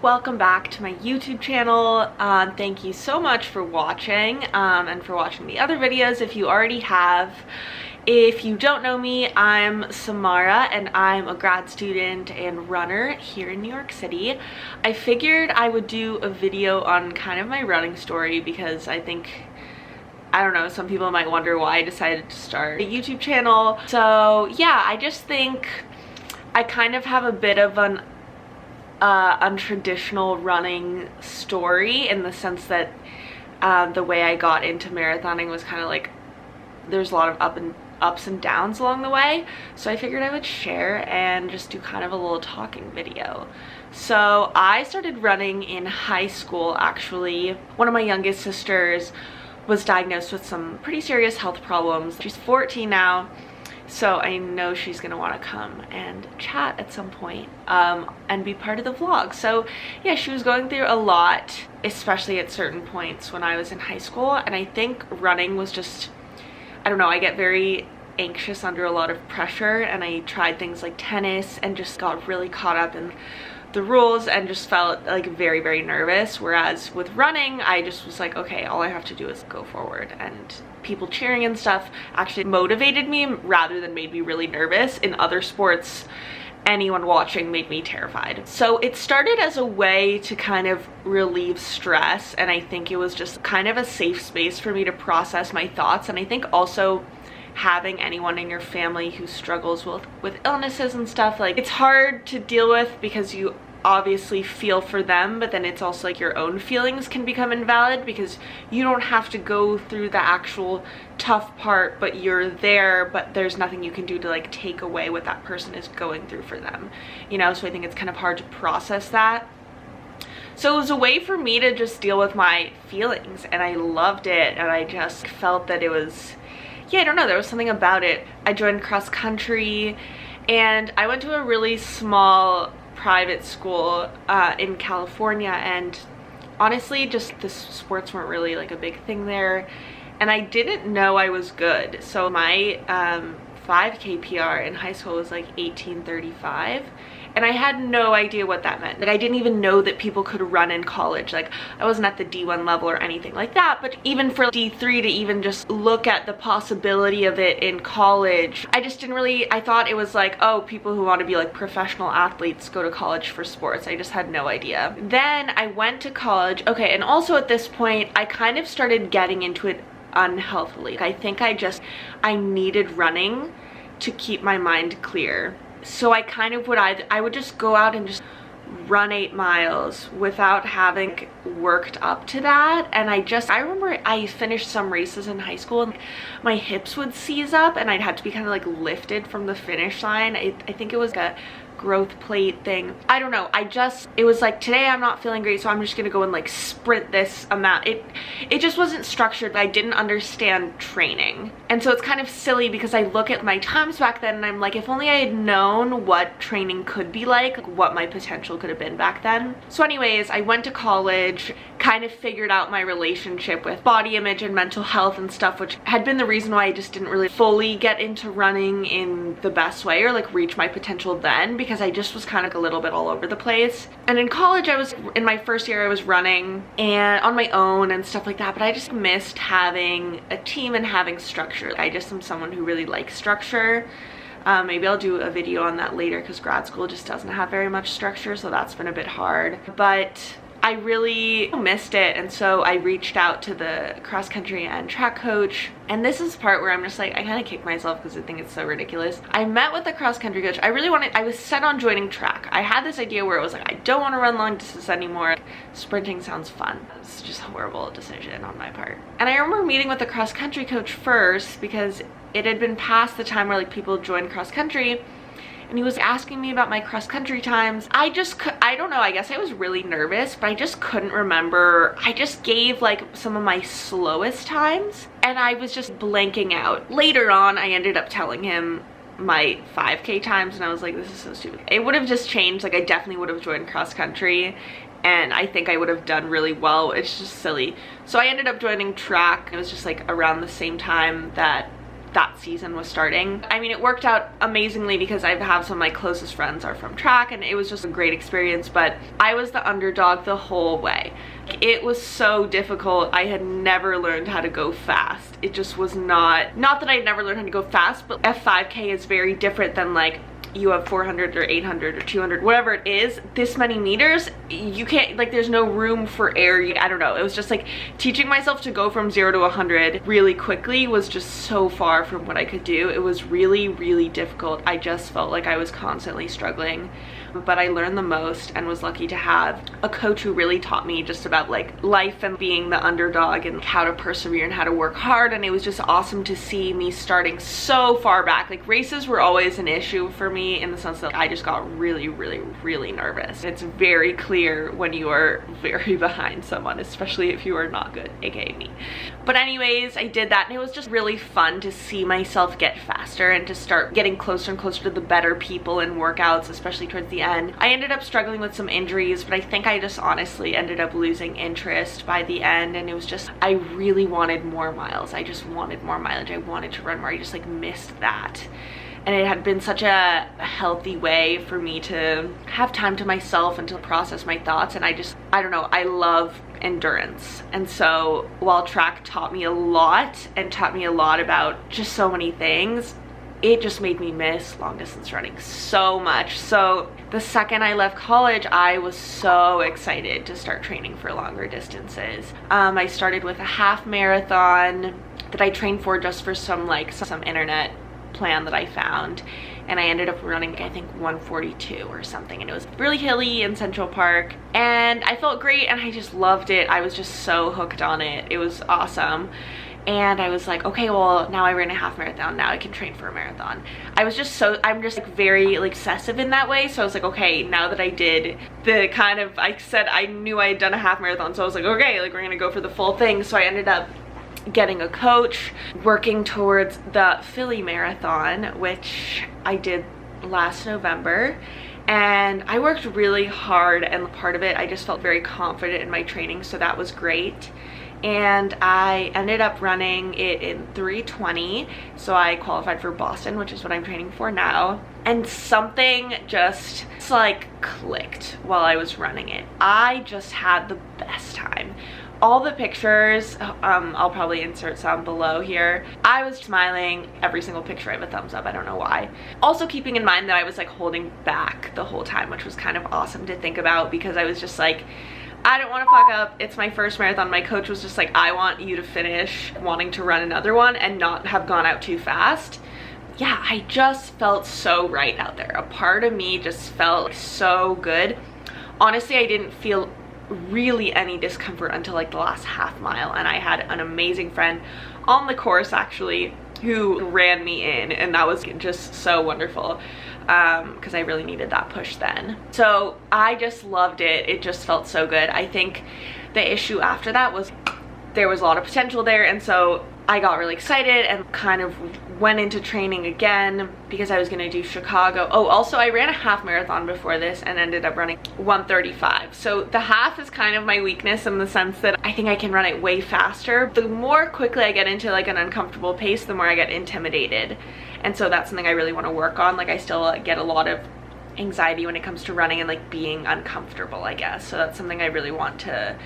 Welcome back to my YouTube channel. Thank you so much for watching and for watching the other videos if you already have. If you don't know me, I'm Samara and I'm a grad student and runner here in New York City. I figured I would do a video on kind of my running story because I don't know, some people might wonder why I decided to start a YouTube channel. So yeah, I just think I kind of have a bit of an untraditional running story in the sense that the way I got into marathoning was kind of like there's a lot of ups and downs along the way, so I figured I would share and just do kind of a little talking video. So I started running in high school. Actually, one of my youngest sisters was diagnosed with some pretty serious health problems. She's 14 now, so I know she's gonna want to come and chat at some point and be part of the vlog. So yeah, she was going through a lot, especially at certain points when I was in high school, and I think running was just, I don't know, I get very anxious under a lot of pressure, and I tried things like tennis and just got really caught up in the rules and just felt like very, very nervous. Whereas with running, I just was like, okay, all I have to do is go forward, and people cheering and stuff actually motivated me rather than made me really nervous. In other sports, anyone watching made me terrified. So it started as a way to kind of relieve stress, and I think it was just kind of a safe space for me to process my thoughts. And I think also having anyone in your family who struggles with illnesses and stuff, like, it's hard to deal with because you obviously feel for them, but then it's also like your own feelings can become invalid because you don't have to go through the actual tough part, but you're there, but there's nothing you can do to like take away what that person is going through for them, you know? So I think it's kind of hard to process that. So it was a way for me to just deal with my feelings, and I loved it, and I just felt that it was, yeah, I don't know, there was something about it. I joined cross country, and I went to a really small private school in California, and honestly just the sports weren't really like a big thing there, and I didn't know I was good. So my 5K PR in high school was like 18:35, and I had no idea what that meant. Like, I didn't even know that people could run in college. Like, I wasn't at the D1 level or anything like that, but even for D3 to even just look at the possibility of it in college, I just didn't really, I thought it was like, oh, people who want to be like professional athletes go to college for sports. I just had no idea. Then I went to college. Okay, and also at this point, I kind of started getting into it unhealthily. I think I needed running to keep my mind clear. So I kind of I would just go out and just run 8 miles without having worked up to that. And I remember I finished some races in high school and my hips would seize up and I'd have to be kind of like lifted from the finish line. I think it was a growth plate thing. I don't know. It was like, today I'm not feeling great, so I'm just gonna go and like sprint this amount. It just wasn't structured. I didn't understand training. And so it's kind of silly because I look at my times back then and I'm like, if only I had known what training could be like what my potential could have been back then. So anyways, I went to college, kind of figured out my relationship with body image and mental health and stuff, which had been the reason why I just didn't really fully get into running in the best way or like reach my potential then, because I just was kind of a little bit all over the place. And in college, in my first year, I was running and on my own and stuff like that, but I just missed having a team and having structure. I just am someone who really likes structure. Maybe I'll do a video on that later because grad school just doesn't have very much structure, so that's been a bit hard. But I really missed it, and so I reached out to the cross country and track coach, and this is the part where I'm just like, I kind of kick myself because I think it's so ridiculous. I met with the cross country coach. I was set on joining track. I had this idea where it was like, I don't want to run long distance anymore. Sprinting sounds fun. It's just a horrible decision on my part. And I remember meeting with the cross country coach first because it had been past the time where like people joined cross country, and he was asking me about my cross country times. I don't know, I guess I was really nervous, but I just couldn't remember. I just gave like some of my slowest times and I was just blanking out. Later on, I ended up telling him my 5K times and I was like, this is so stupid. It would have just changed. Like, I definitely would have joined cross country and I think I would have done really well. It's just silly. So I ended up joining track. It was just like around the same time that that season was starting. I mean, it worked out amazingly because I have some of my closest friends are from track, and it was just a great experience, but I was the underdog the whole way. It was so difficult. I had never learned how to go fast. It just was not that I'd never learned how to go fast, but a 5K is very different than like you have 400 or 800 or 200, whatever it is, this many meters, you can't, like, there's no room for air. I don't know. It was just like teaching myself to go from 0 to 100 really quickly was just so far from what I could do. It was really, really difficult. I just felt like I was constantly struggling, but I learned the most and was lucky to have a coach who really taught me just about like life and being the underdog and how to persevere and how to work hard. And it was just awesome to see me starting so far back. Like, races were always an issue for me in the sense that I just got really, really, really nervous. It's very clear when you are very behind someone, especially if you are not good, aka me. But anyways, I did that, and it was just really fun to see myself get faster and to start getting closer and closer to the better people in workouts, especially towards the end. I ended up struggling with some injuries, but I think I just honestly ended up losing interest by the end, and it was just, I really wanted more miles. I just wanted more mileage. I wanted to run more. I just like missed that. And it had been such a healthy way for me to have time to myself and to process my thoughts. And I don't know, I love endurance. And so while track taught me a lot and taught me a lot about just so many things, it just made me miss long distance running so much. So the second I left college, I was so excited to start training for longer distances. I started with a half marathon that I trained for just for some internet plan that I found, and I ended up running I think 142 or something, and it was really hilly in Central Park, and I felt great and I just loved it. I was just so hooked on it. It was awesome. And I was like, okay, well, now I ran a half marathon, now I can train for a marathon. I'm just like very like obsessive in that way. So I was like, okay, now that I did the kind of, I said I knew I had done a half marathon, so I was like, okay, like we're gonna go for the full thing. So I ended up getting a coach, working towards the Philly Marathon, which I did last November, and I worked really hard, and part of it I just felt very confident in my training, so that was great. And I ended up running it in 3:20, so I qualified for Boston, which is what I'm training for now. And something just like clicked while I was running it. I just had the best time. All the pictures, I'll probably insert some below here. I was smiling every single picture. I have a thumbs up, I don't know why. Also keeping in mind that I was like holding back the whole time, which was kind of awesome to think about, because I was just like, I don't want to fuck up. It's my first marathon. My coach was just like, I want you to finish wanting to run another one and not have gone out too fast. Yeah, I just felt so right out there. A part of me just felt so good. Honestly, I didn't feel really any discomfort until like the last half mile, and I had an amazing friend on the course actually who ran me in, and that was just so wonderful, because I really needed that push then. So I just loved it. It just felt so good. I think the issue after that was there was a lot of potential there, and so I got really excited and kind of went into training again because I was gonna do Chicago. Oh, also I ran a half marathon before this and ended up running 1:35. So the half is kind of my weakness in the sense that I think I can run it way faster. The more quickly I get into like an uncomfortable pace, the more I get intimidated. And so that's something I really want to work on. Like, I still get a lot of anxiety when it comes to running and like being uncomfortable, I guess. So that's something I really want to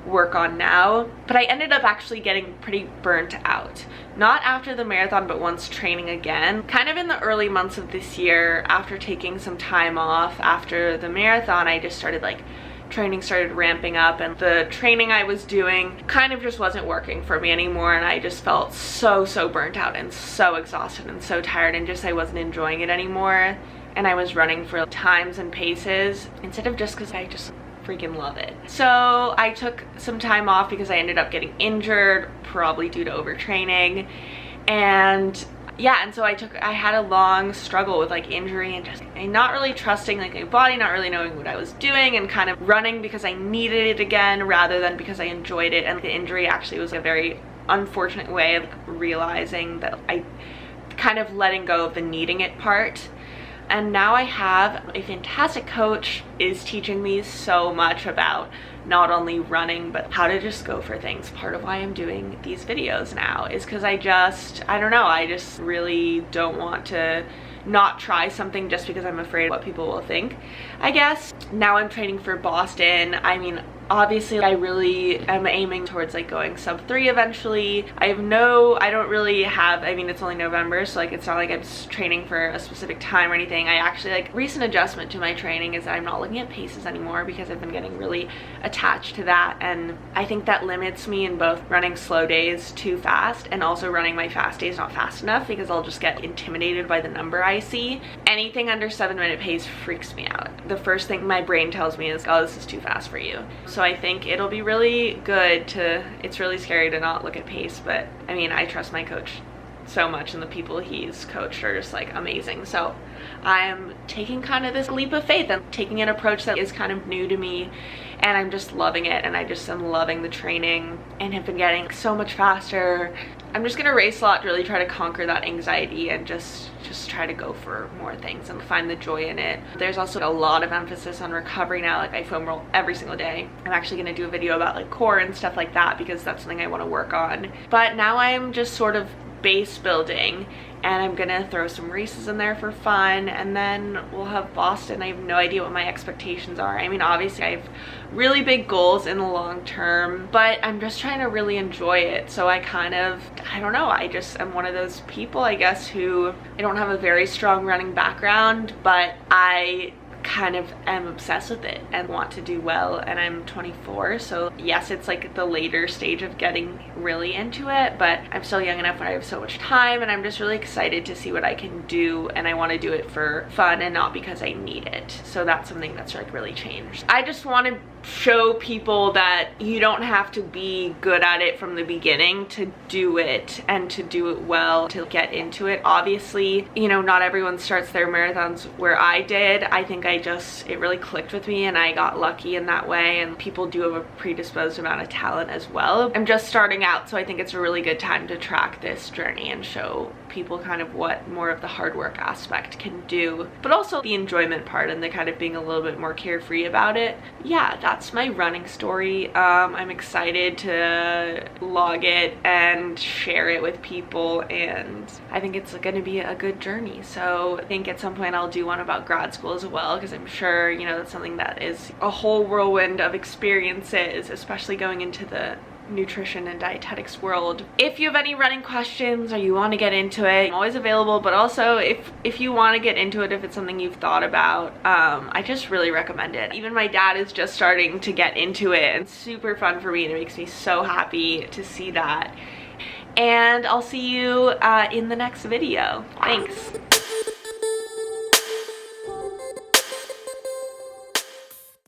work on now. But I ended up actually getting pretty burnt out. Not after the marathon, but once training again. Kind of in the early months of this year, after taking some time off after the marathon, I just started like training started ramping up, and the training I was doing kind of just wasn't working for me anymore, and I just felt so burnt out and so exhausted and so tired, and just I wasn't enjoying it anymore. And I was running for times and paces instead of just because I just freaking love it. So I took some time off because I ended up getting injured, probably due to overtraining. And yeah, and so I had a long struggle with like injury and just not really trusting like my body, not really knowing what I was doing, and kind of running because I needed it again rather than because I enjoyed it. And the injury actually was a very unfortunate way of realizing that I kind of letting go of the needing it part. And now I have a fantastic coach is teaching me so much about not only running, but how to just go for things. Part of why I'm doing these videos now is because I don't know, I just really don't want to not try something just because I'm afraid what people will think, I guess. Now I'm training for Boston. I mean, obviously I really am aiming towards like going sub 3 eventually. I don't really have, I mean, it's only November, so like it's not like I'm just training for a specific time or anything. I actually, like, recent adjustment to my training is that I'm not looking at paces anymore because I've been getting really attached to that, and I think that limits me in both running slow days too fast and also running my fast days not fast enough, because I'll just get intimidated by the number I see. Anything under 7-minute pace freaks me out. The first thing my brain tells me is, oh, this is too fast for you. So I think it'll be really good to, it's really scary to not look at pace, but I mean, I trust my coach so much, and the people he's coached are just like amazing. So I'm taking kind of this leap of faith and taking an approach that is kind of new to me, and I'm just loving it, and I just am loving the training and have been getting so much faster. I'm just gonna race a lot to really try to conquer that anxiety and just try to go for more things and find the joy in it. There's also a lot of emphasis on recovery now. Like, I foam roll every single day. I'm actually gonna do a video about like core and stuff like that because that's something I want to work on. But now I'm just sort of base building, and I'm gonna throw some races in there for fun, and then we'll have Boston. I have no idea what my expectations are. I mean, obviously I have really big goals in the long term, but I'm just trying to really enjoy it. So I don't know, I just am one of those people, I guess, who, I don't have a very strong running background, but I kind of am obsessed with it and want to do well, and I'm 24, so yes, it's like the later stage of getting really into it, but I'm still young enough where I have so much time, and I'm just really excited to see what I can do, and I want to do it for fun and not because I need it. So that's something that's like really changed. I just want to show people that you don't have to be good at it from the beginning to do it, and to do it well, to get into it. Obviously, you know, not everyone starts their marathons where I did. I think it really clicked with me, and I got lucky in that way, and people do have a predisposed amount of talent as well. I'm just starting out, so I think it's a really good time to track this journey and show people kind of what more of the hard work aspect can do, but also the enjoyment part and the kind of being a little bit more carefree about it. Yeah, that's my running story. I'm excited to log it and share it with people, and I think it's going to be a good journey. So I think at some point I'll do one about grad school as well, because I'm sure, you know, that's something that is a whole whirlwind of experiences, especially going into the nutrition and dietetics world. If you have any running questions or you want to get into it, I'm always available, but also if you want to get into it, if it's something you've thought about, I just really recommend it. Even my dad is just starting to get into it, and it's super fun for me, and it makes me so happy to see that. And I'll see you in the next video. Thanks.